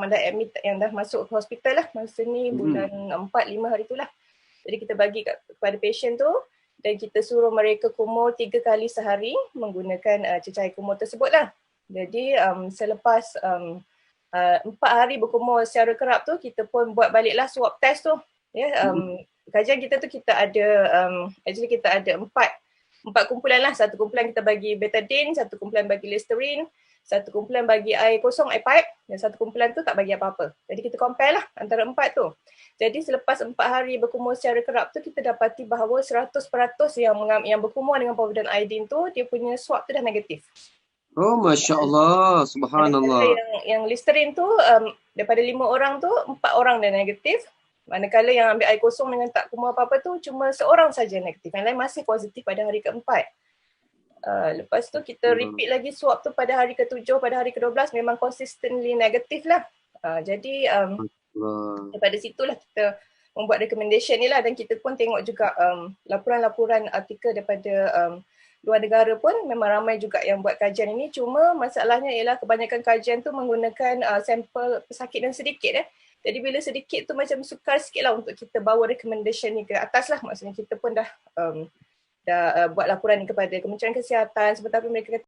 dah admit, yang dah masuk hospital lah masa ni bulan 4-5 hari tu lah. Jadi kita bagi kepada patient tu dan kita suruh mereka kumur 3 kali sehari menggunakan cecair kumur tersebut lah. Jadi selepas 4 hari berkumur secara kerap tu, kita pun buat baliklah swab test tu. Ya, kajian kita tu kita ada actually kita ada empat kumpulan lah. Satu kumpulan kita bagi betadine, satu kumpulan bagi Listerine, satu kumpulan bagi air kosong, air pipe, dan satu kumpulan tu tak bagi apa-apa. Jadi kita compare lah antara 4 tu. Jadi selepas 4 hari berkumur secara kerap tu, kita dapati bahawa 100% yang berkumur dengan povidone iodine tu, dia punya swab tu dah negatif. Oh, Masya Allah, subhanallah. Yang Listerine tu, daripada 5 orang tu, 4 orang dah negatif. Manakala yang ambil air kosong dengan tak kumur apa-apa tu, cuma seorang saja negatif. Yang lain masih positif pada hari ke-4. Lepas tu kita repeat lagi swab tu pada hari ke-7, pada hari ke-12 memang consistently negatif lah. Jadi daripada situlah kita membuat recommendation ni lah, dan kita pun tengok juga laporan-laporan artikel daripada luar negara pun memang ramai juga yang buat kajian ini. Cuma masalahnya ialah kebanyakan kajian tu menggunakan sampel pesakit yang sedikit. Jadi bila sedikit tu macam sukar sikit lah untuk kita bawa recommendation ni ke atas lah. Maksudnya kita pun dah buat laporan ni kepada Kementerian Kesihatan, sementara mereka kata